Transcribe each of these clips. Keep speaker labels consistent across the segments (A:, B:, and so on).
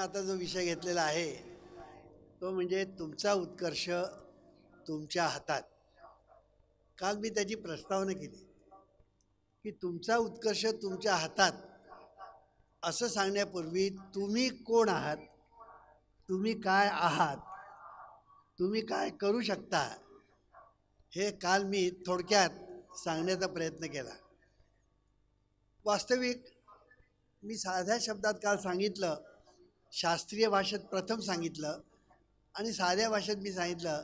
A: आता जो विषय घेतलेला आहे तो म्हणजे तुमचा उत्कर्ष तुमच्या हातात. काल मी त्याची प्रस्तावना केली की तुमचा उत्कर्ष तुमच्या हातात असं सांगण्यापूर्वी तुम्ही कोण आहात, तुम्ही काय आहात, तुम्ही काय करू शकता हे काल मी थोडक्यात सांगण्याचा प्रयत्न केला. वास्तविक मी साध्या शब्दात काल सांगितलं, शास्त्रीय भाषेत प्रथम सांगितलं आणि साध्या भाषेत मी सांगितलं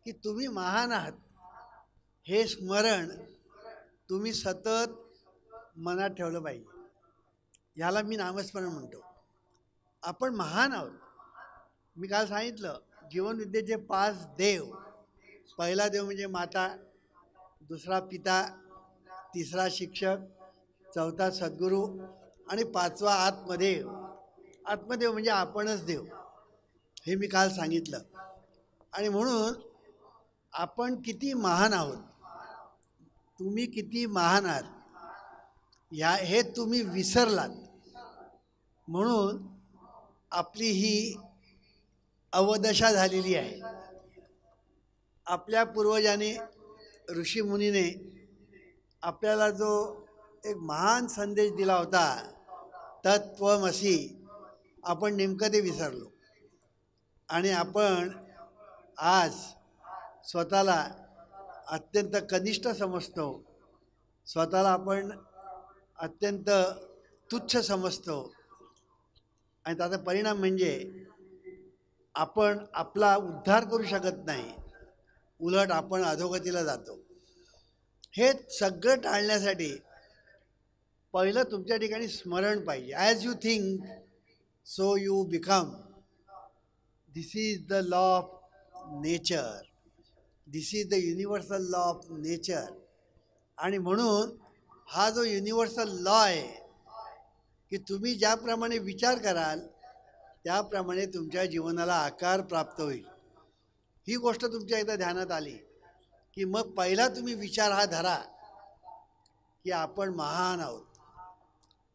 A: की तुम्ही महान आहात हे स्मरण तुम्ही सतत मनात ठेवलं पाहिजे. ह्याला मी नामस्मरण म्हणतो. आपण महान आहोत. मी काल सांगितलं जीवनविद्येचे 5 देव. पहिला देव म्हणजे माता, दुसरा पिता, तिसरा शिक्षक, चौथा सद्गुरू आणि 5वा आत्मदेव. आत्मदेव म्हणजे आपणच देव, हे मी काल सांगितलं. आणि म्हणून आपण किती महान आहोत, तुम्ही किती महान आहात हे तुम्ही विसरलात. म्हणून आपली ही अवदशा झालेली आहे. आपल्या पूर्वजांनी, ऋषीमुनीने आपल्याला जो एक महान संदेश दिला होता, तत्त्वमसी, आपण नेमकं ते विसरलो. आणि आपण आज स्वतःला अत्यंत कनिष्ठ समजतो, स्वतःला आपण अत्यंत तुच्छ समजतो. आणि त्याचा परिणाम म्हणजे आपण आपला उद्धार करू शकत नाही, उलट आपण अधोगतीला जातो. हे सगळं टाळण्यासाठी पहिलं तुमच्या ठिकाणी स्मरण पाहिजे. As you think so you become. This is the law of nature. This is the universal law of nature. आणि म्हणून हा जो युनिव्हर्सल लॉ आहे की तुम्ही ज्याप्रमाणे विचार कराल त्याप्रमाणे तुमच्या जीवनाला आकार प्राप्त होईल. ही गोष्ट तुमच्या एकदा ध्यानात आली की मग पहिला तुम्ही विचार हा धरा की आपण महान आहोत.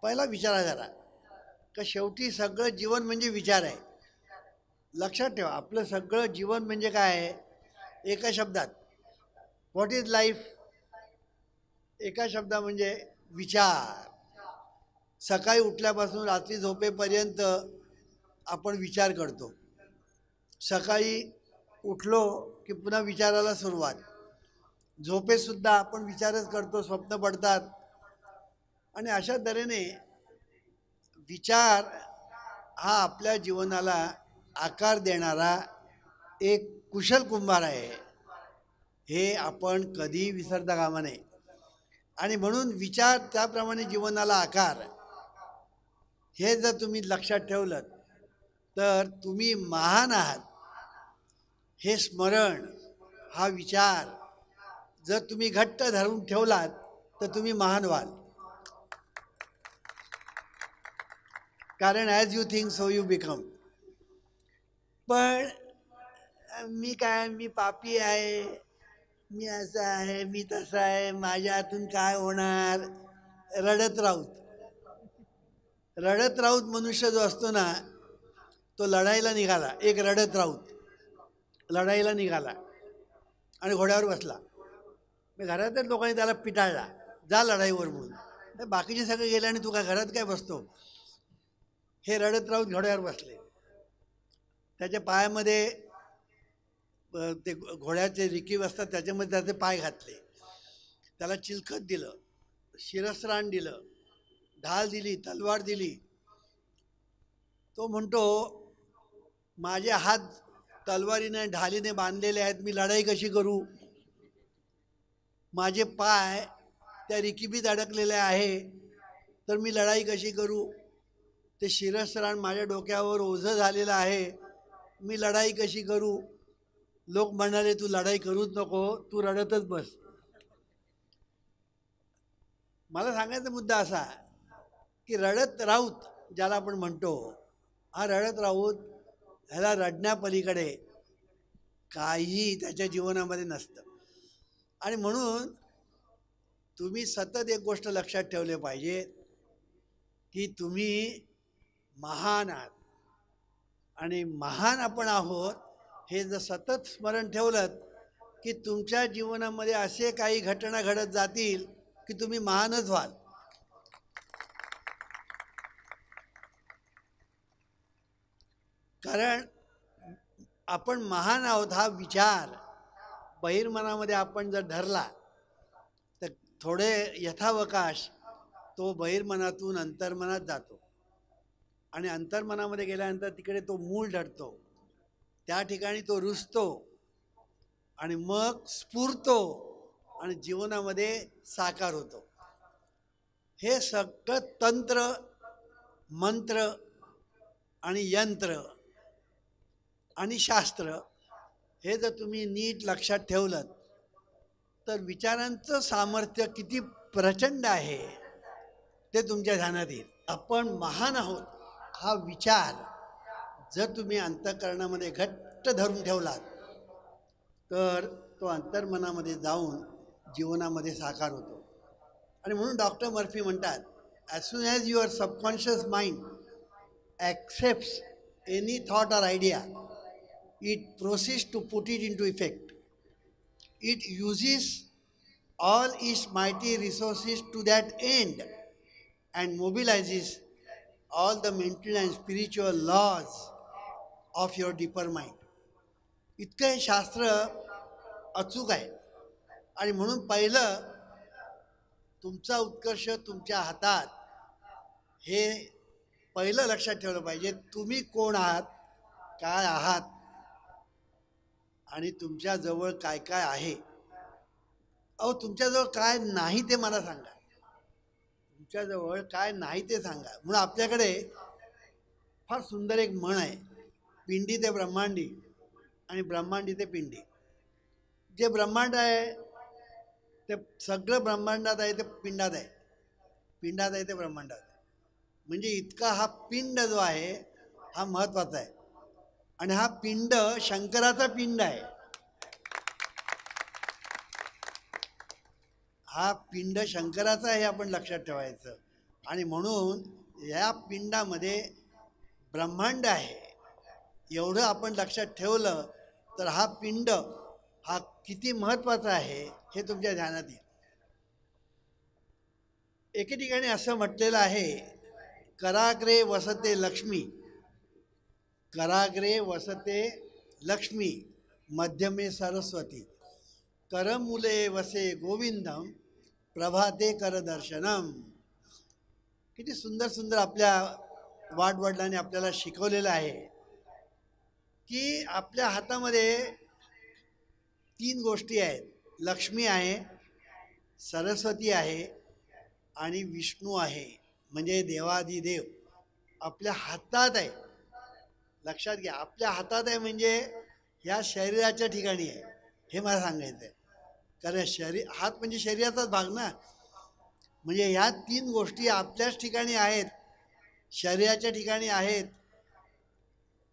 A: पहिला विचार हा धरा का शेवटी सगळं जीवन म्हणजे विचार आहे. लक्षात ठेवा, आपलं सगळं जीवन म्हणजे काय आहे? एका शब्दात, व्हॉट इज लाईफ? एका शब्दा म्हणजे विचार. सकाळी उठल्यापासून रात्री झोपेपर्यंत आपण विचार करतो. सकाळी उठलो की पुन्हा विचाराला सुरुवात. झोपेसुद्धा आपण विचारच करतो, स्वप्न पडतात. आणि अशा तऱ्हेने विचार हा आपल्या जीवनाला आकार देणारा एक कुशल कुंभार आहे, हे आपण कधी विसरता कामा नये. आणि म्हणून विचार त्याप्रमाणे जीवनाला आकार, हे जर तुम्ही लक्षात ठेवलं तर तुम्ही महान आहात हे स्मरण, हा विचार जर तुम्ही घट्ट धरून ठेवलात तर तुम्ही महान व्हाल. कारण as you think so you become. पण मी पापी आहे, मी असं आहे, मी तसं आहे, माझ्या हातून काय होणार, रडत राऊत मनुष्य जो असतो ना, तो लढाईला निघाला. एक रडत राऊत लढाईला निघाला आणि घोड्यावर बसला. घरातच लोकांनी त्याला पिटाळला, जा लढाईवर म्हणून. बाकीचे सगळे गेले आणि तू काय घरात काय बसतो? हे रडत राऊत घोड्यावर बसले. त्याच्या पायामध्ये ते घोड्याचे रिकीव असतात, त्याच्यामध्ये त्याचे पाय घातले, त्याला चिलखत दिलं, शिरस्त्राण दिलं, ढाल दिली, तलवार दिली. तो म्हणतो माझे हात तलवारीने ढालीने बांधलेले आहेत, मी लढाई कशी करू? माझे पाय त्या रिकिबीत अडकलेले आहे, तर मी लढाई कशी करू? ते शिरस्त्राण माझ्या डोक्यावर ओझं झालेलं आहे, मी लढाई कशी करू? लोक म्हणाले तू लढाई करूच नको, तू रडतच बस. मला सांगायचा मुद्दा असा की रडत राऊत ज्याला आपण म्हणतो, हा रडत राऊत, ह्याला रडण्यापलीकडे काही त्याच्या जीवनामध्ये नसतं. आणि म्हणून तुम्ही सतत एक गोष्ट लक्षात ठेवले पाहिजे की तुम्ही महान आहात. आणि महान आपण आहोत हे जर सतत स्मरण ठेवलं की तुमच्या जीवनामध्ये असे काही घटना घडत जातील की तुम्ही महानच व्हाल. कारण आपण महान आहोत हा विचार बहिर्मनामध्ये आपण जर धरला तर थोडे यथावकाश तो बहिर्मनातून अंतर्मनात जातो आणि अंतर्मनामध्ये गेल्यानंतर तिकडे तो मूळ धरतो, त्या ठिकाणी तो रुजतो आणि मग स्फुरतो आणि जीवनामध्ये साकार होतो. हे सगळं तंत्र, मंत्र आणि यंत्र आणि शास्त्र हे जर तुम्ही नीट लक्षात ठेवलं तर विचारांचं सामर्थ्य किती प्रचंड आहे ते तुमच्या ध्यानात येईल. आपण महान आहोत हा विचार जर तुम्ही अंतःकरणामध्ये घट्ट धरून ठेवलात तर तो अंतर्मनामध्ये जाऊन जीवनामध्ये साकार होतो. आणि म्हणून डॉक्टर मर्फी म्हणतात, as soon as your subconscious mind accepts any thought or idea, it proceeds to put it into effect. It uses all its mighty resources to that end and mobilizes all the mental and spiritual laws of your deeper mind. इतकं हे शास्त्र अचूक आहे. आणि म्हणून पहिलं तुमचा उत्कर्ष तुमच्या हातात हे पहिलं लक्षात ठेवलं पाहिजे. तुम्ही कोण आहात, काय आहात आणि तुमच्याजवळ काय काय आहे. अहो तुमच्याजवळ काय नाही ते मला सांगा, तुमच्याजवळ काय नाही ते सांगा. म्हणून आपल्याकडे फार सुंदर एक म्हण आहे, पिंडी ते ब्रह्मांडी आणि ब्रह्मांडी ते पिंडी. जे ब्रह्मांड आहे ते सगळं ब्रह्मांडात आहे, ते पिंडात आहे, पिंडात आहे ते ब्रह्मांडात आहे. म्हणजे इतका हा पिंड जो आहे हा महत्त्वाचा आहे. आणि हा पिंड शंकराचा पिंड आहे. हा पिंड शंकराचा आहे, आपण लक्षात ठेवायचं. आणि म्हणून या पिंडामध्ये ब्रह्मांड आहे एवढं आपण लक्षात ठेवलं तर हा पिंड हा किती महत्त्वाचा आहे हे तुमच्या ध्यानात येईल. एके ठिकाणी असं म्हटलेलं आहे, कराग्रे वसते लक्ष्मी, कराग्रे वसते लक्ष्मी, मध्यमे सरस्वती, करमुले वसे गोविंदम, प्रभाते करदर्शनम. किती सुंदर सुंदर आपल्या वाडवडिलांनी आपल्याला शिकवलेलं आहे की आपल्या हातामध्ये 3 गोष्टी आहेत. लक्ष्मी आहे, सरस्वती आहे आणि विष्णू आहे, म्हणजे देवादिदेव आपल्या हातात आहे. लक्षात घ्या, आपल्या हातात आहे म्हणजे ह्या शरीराच्या ठिकाणी आहे हे मला सांगायचं आहे. कारण हात म्हणजे शरीराचाच भाग ना. म्हणजे ह्या 3 गोष्टी आपल्याच ठिकाणी आहेत, शरीराच्या ठिकाणी आहेत.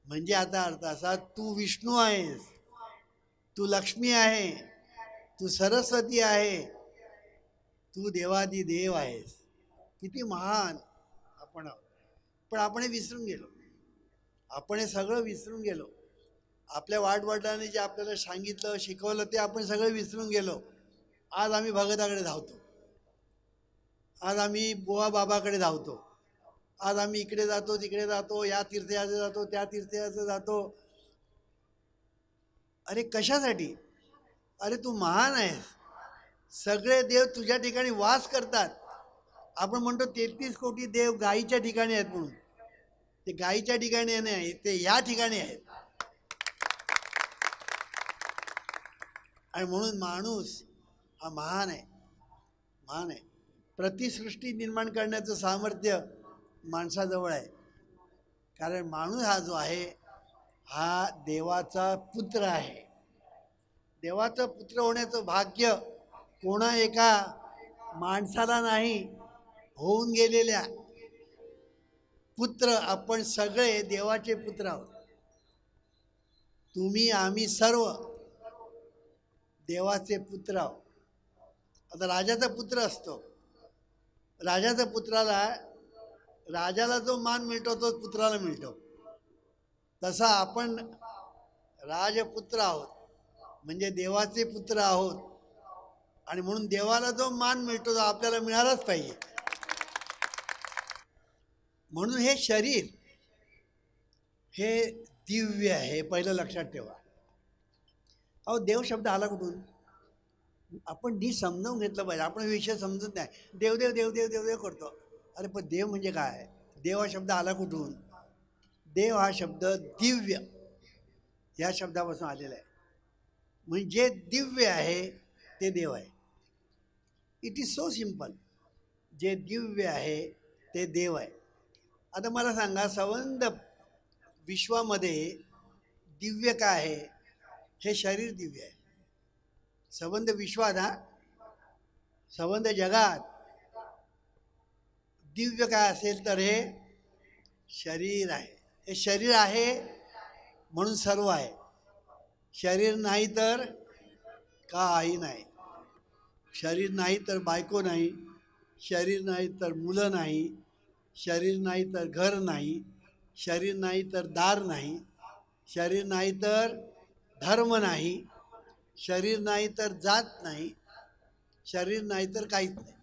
A: म्हणजे आता अर्थ असा, तू विष्णू आहेस, तू लक्ष्मी आहे, तू सरस्वती आहे, तू देवादिदेव आहेस. किती महान आपण आहोत. पण आपण हे विसरून गेलो, आपण हे सगळं विसरून गेलो. आपल्या वाडवडिलांनी जे आपल्याला सांगितलं शिकवलं ते आपण सगळं विसरून गेलो. आज आम्ही भगताकडे धावतो, आज आम्ही बुवा बाबाकडे धावतो, आज आम्ही इकडे जातो तिकडे जातो, या तीर्थयात्रेला जातो त्या तीर्थयात्रेला जातो. अरे कशासाठी? अरे तू महान आहेस, सगळे देव तुझ्या ठिकाणी वास करतात. आपण म्हणतो 33 कोटी देव गायीच्या ठिकाणी आहेत म्हणून. ते गायीच्या ठिकाणी नाही, ते या ठिकाणी आहेत. आणि म्हणून माणूस हा महान आहे, महान आहे. प्रतिसृष्टी निर्माण करण्याचं सामर्थ्य माणसाजवळ आहे. कारण माणूस हा जो आहे हा देवाचा पुत्र आहे. देवाचं पुत्र होण्याचं भाग्य कोणा एका माणसाला नाही, होऊन गेलेल्या पुत्र आपण सगळे देवाचे पुत्र आहोत. तुम्ही आम्ही सर्व देवाचे पुत्र आहोत. आता राजाचा पुत्र असतो, राजाच्या पुत्राला राजाला जो मान मिळतो तो पुत्राला मिळतो. तसा आपण राजपुत्र आहोत, म्हणजे देवाचे पुत्र आहोत, आणि म्हणून देवाला जो मान मिळतो तो आपल्याला मिळालाच पाहिजे. म्हणून हे शरीर हे दिव्य आहे, हे पहिलं लक्षात ठेवा. अहो, देव शब्द आला कुठून? आपण नी समजावून घेतलं पाहिजे. आपण विषय समजत नाही, देवदेव देवदेव देवदेव करतो. अरे पण देव म्हणजे काय? देव हा शब्द आला कुठून? देव हा शब्द दिव्य या शब्दापासून आलेला आहे. म्हणजे दिव्य आहे ते देव आहे. It is so simple. जे दिव्य आहे ते देव आहे. आता मला सांगा, संबंध विश्वामध्ये दिव्य काय आहे? हे शरीर दिव्य आहे. संबंध विश्वात, संबंध जगात दिव्य काय असेल तर हे शरीर आहे. हे शरीर आहे म्हणून सर्व आहे. शरीर नाही तर काही नाही. शरीर नाही तर बायको नाही, शरीर नाही तर मुलं नाही, शरीर नाही तर घर नाही, शरीर नाही तर दार नाही, शरीर नाही तर धर्म नाही, शरीर नाही तर जात नाही, शरीर नाही तर काहीच नाही.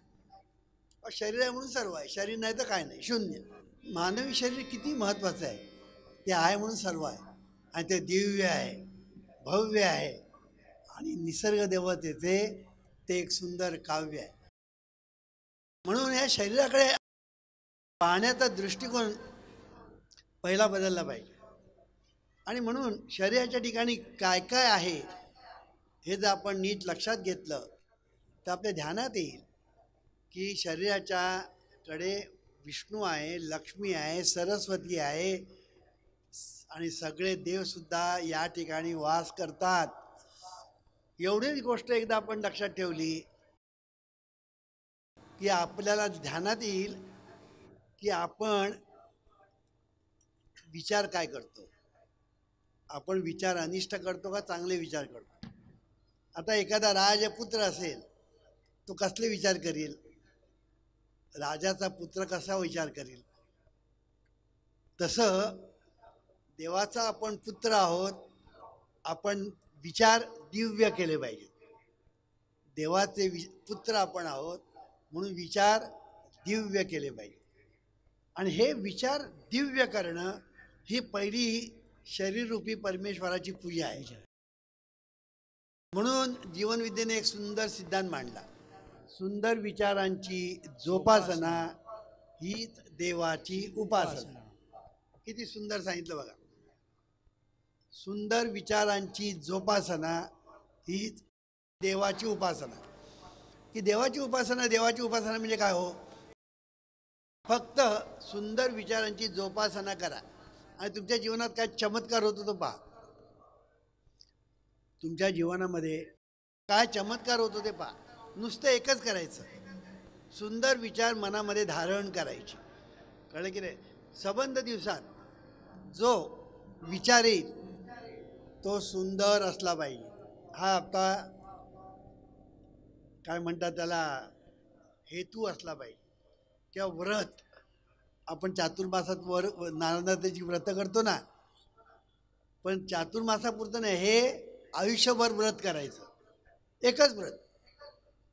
A: शरीर आहे म्हणून सर्व आहे. शरीर नाही तर काय नाही, शून्य. मानवी शरीर किती महत्त्वाचं आहे. ते आहे म्हणून सर्व आहे, आणि ते दिव्य आहे, भव्य आहे, आणि निसर्ग देवतेचे ते एक सुंदर काव्य आहे. म्हणून या शरीराकडे पाहण्याचा दृष्टिकोन पहिला बदलला पाहिजे. आणि म्हणून शरीराच्या ठिकाणी काय काय आहे हे जर आपण नीट लक्षात घेतलं तर आपल्या ध्यानात येईल की शरीराच्या कडे विष्णू आहे, लक्ष्मी आहे, सरस्वती आहे, आणि सगळे देवसुद्धा या ठिकाणी वास करतात. एवढीच गोष्ट एकदा आपण लक्षात ठेवली की आपल्याला ध्यानात येईल की आपण विचार काय करतो. आपण विचार अनिष्ट करतो का चांगले विचार करतो? आता एखादा राजपुत्र असेल, तो कसले विचार करील? राजाचा पुत्र कसा विचार करील? तसं देवाचा आपण पुत्र आहोत, आपण विचार दिव्य केले पाहिजेत. देवाचे पुत्र आपण आहोत म्हणून विचार दिव्य केले पाहिजे. आणि हे विचार दिव्य करणं ही पहिली शरीररूपी परमेश्वराची पूजा आहे. म्हणून जीवनविद्येने एक सुंदर सिद्धांत मांडला, सुंदर विचारांची जोपासना हीच देवाची उपासना. किती सुंदर सांगितलं बघा. सुंदर विचारांची जोपासना हीच देवाची उपासना. की देवाची उपासना म्हणजे काय हो? फक्त सुंदर विचारांची जोपासना करा आणि तुमच्या जीवनात काय चमत्कार होतो तो पहा. तुमच्या जीवनामध्ये काय चमत्कार होतो ते पहा. नुसतं एकच करायचं, सुंदर विचार मनामध्ये धारण करायचे. कळलं की नाही? संबंध दिवसात जो विचार येईल तो सुंदर असला पाहिजे. हा आता काय म्हणतात त्याला, हेतू असला पाहिजे. किंवा व्रत, आपण चातुर्मासात नारळाची व्रत करतो ना, पण चातुर्मासापुरतं नाही, हे आयुष्यभर व्रत करायचं. एकच व्रत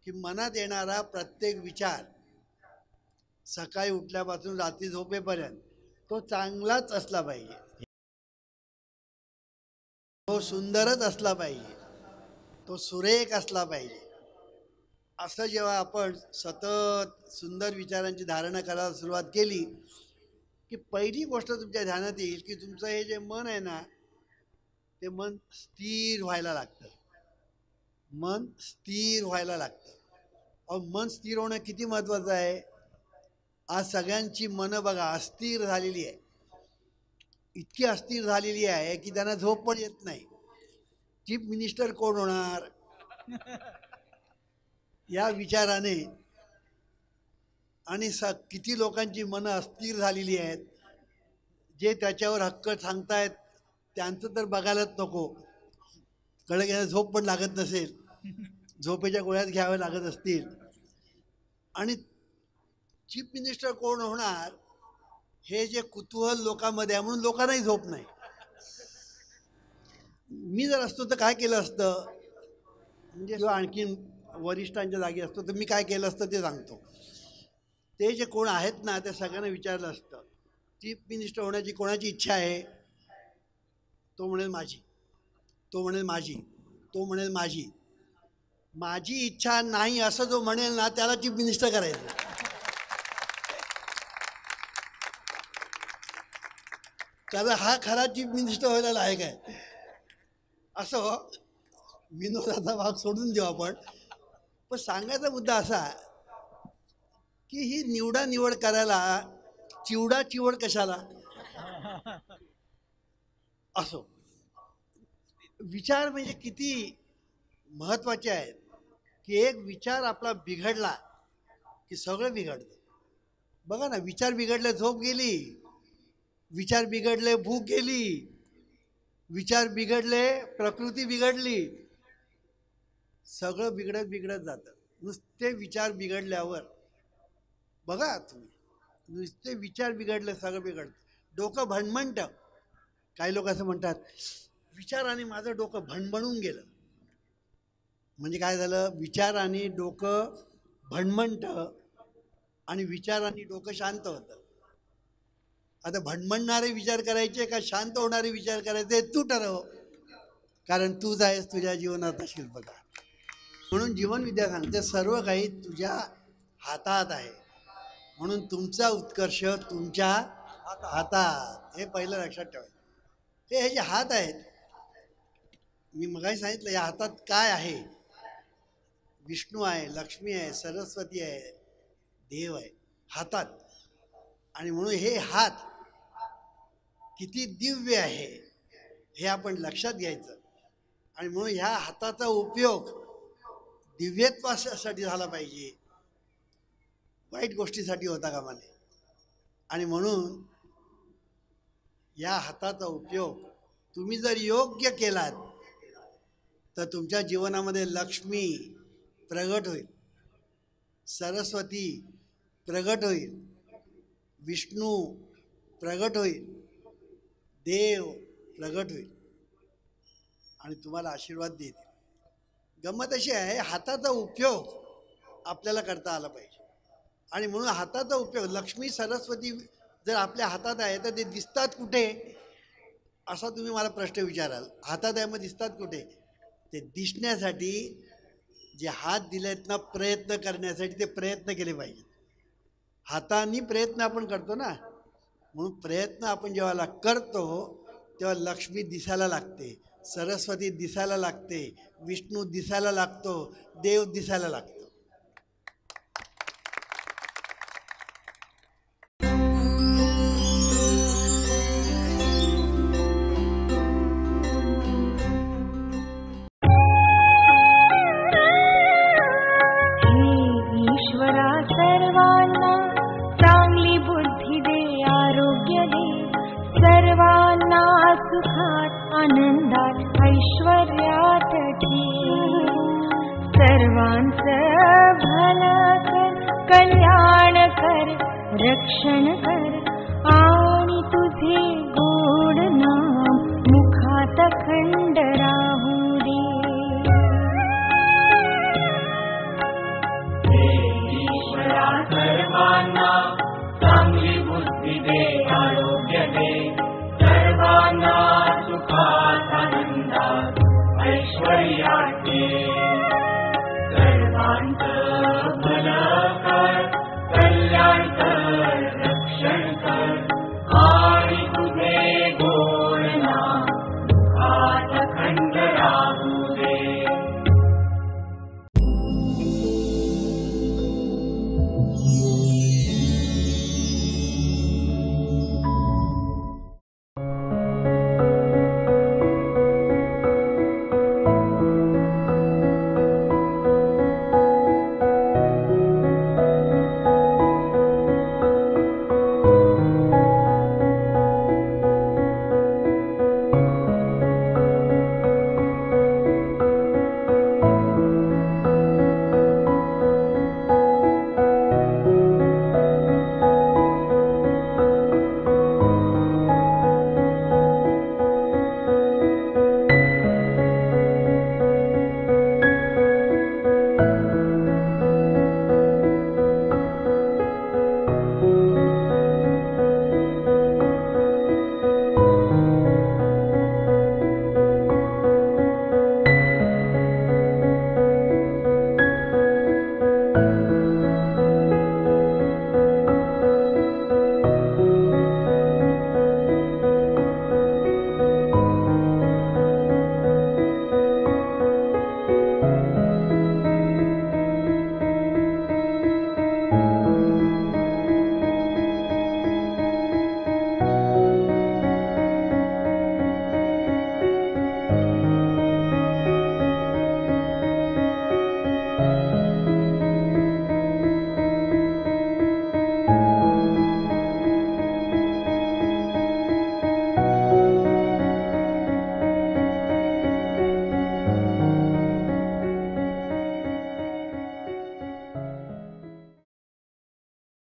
A: की मनात येणारा प्रत्येक विचार सकाळी उठल्यापासून रात्री झोपेपर्यंत तो चांगलाच असला पाहिजे, तो सुंदरच असला पाहिजे, तो सुरेख असला पाहिजे. असं जेव्हा आपण सतत सुंदर विचारांची धारणा करायला सुरुवात केली की पहिली गोष्ट तुमच्या ध्यानात येईल की तुमचं हे जे मन आहे ना, ते मन स्थिर व्हायला लागतं. मन स्थिर व्हायला लागतं. मन स्थिर होणं किती महत्त्वाचं आहे. आज सगळ्यांची मनं बघा अस्थिर झालेली आहे. इतकी अस्थिर झालेली आहे की त्यांना झोप पण येत नाही. चीफ मिनिस्टर कोण होणार या विचाराने. आणि किती लोकांची मनं अस्थिर झालेली आहेत. जे त्याच्यावर हक्क सांगतायत त्यांचं तर बघायलाच नको. कळलं की झोप पण लागत नसेल, झोपेच्या गोळ्यात घ्याव्या लागत असतील. आणि चीफ मिनिस्टर कोण होणार हे जे कुतूहल लोकांमध्ये आहे म्हणून लोकांनाही झोप नाही. मी जर असतो तर काय केलं असतं, म्हणजे किंवा आणखीन वरिष्ठांच्या जागी असतो तर मी काय केलं असतं ते सांगतो. ते जे कोण आहेत ना त्या सगळ्यांना विचारलं असतं चीफ मिनिस्टर होण्याची कोणाची इच्छा आहे, तो म्हणेल माझी, तो म्हणेल माझी, तो म्हणेल माझी. माझी इच्छा नाही असं जो म्हणेल ना त्याला चीफ मिनिस्टर करायचं. कारण हा खरा चीफ मिनिस्टर व्हायला लायक आहे. असं विनोदाचा भाग सोडून देऊ आपण. पण सांगायचा मुद्दा असा की ही निवड करायला चिवड कशाला. असो, विचार म्हणजे किती महत्वाचे आहेत की एक विचार आपला बिघडला की सगळं बिघडतं. बघा ना, विचार बिघडले झोप गेली, विचार बिघडले भूक गेली, विचार बिघडले प्रकृती बिघडली, सगळं बिघडत जातं. नुसते विचार बिघडल्यावर बघा तुम्ही, नुसते विचार बिघडले सगळं बिघडतं. डोकं भणभणतं. काही लोक असं म्हणतात विचाराने माझं डोकं भणभणून गेलं. म्हणजे काय झालं, विचाराने डोकं भणभणतं आणि विचाराने डोकं शांत होतं. आता भणभणणारे विचार करायचे का शांत होणारे विचार करायचे तू ठरव, कारण तूच आहेस तुझ्या जीवनाचा शिल्पकार. म्हणून जीवनविद्या सांगते सर्व काही तुझ्या हातात आहे, म्हणून तुमचा उत्कर्ष तुमच्या हातात. हे पहिलं लक्षात ठेवायचं. हे जे हात आहेत, मी मगाशी सांगितलं या हातात काय आहे. विष्णू आहे, लक्ष्मी आहे, सरस्वती आहे, देव आहे हातात. आणि म्हणून हे हात किती दिव्य आहे हे आपण लक्षात घ्यायचं. आणि म्हणून ह्या हाताचा उपयोग दिव्यत्वासाठी झाला पाहिजे, वाईट गोष्टीसाठी होता कामा नये. आणि म्हणून या हाताचा उपयोग तुम्ही जर योग्य केलात तर तुमच्या जीवनामध्ये लक्ष्मी प्रगट होईल, सरस्वती प्रगट होईल, विष्णू प्रगट होईल, देव प्रगट होईल आणि तुम्हाला आशीर्वाद देतील. गंमत अशी आहे, हाताचा उपयोग आपल्याला करता आला पाहिजे. आणि म्हणून हाताचा उपयोग, लक्ष्मी सरस्वती जर आपल्या हातात आहे तर ते दिसतात कुठे असा तुम्ही मला प्रश्न विचाराल. हातात आहे मग दिसतात कुठे. ते दिसण्यासाठी जे हात दिलेत ना प्रयत्न करण्यासाठी ते प्रयत्न केले पाहिजेत. हाताने प्रयत्न आपण करतो ना, म्हणून प्रयत्न आपण जेव्हा करतो तेव्हा लक्ष्मी दिसायला लागते, सरस्वती दिसायला लागते, विष्णू दिसायला लागतो, देव दिसायला लागतो.
B: आनंदात ऐश्वर्यात सर्वांचं भलं कर, कल्याण कर, रक्षण कर आणि तुझे गोड नाम मुखात खंड राहू दे.
C: ईश्वरा सर्वांना चांगली बुद्धी दे, आरोग्य दे, सर्वांना सुखात आनंदात ऐश्वर्यात सर्वांचं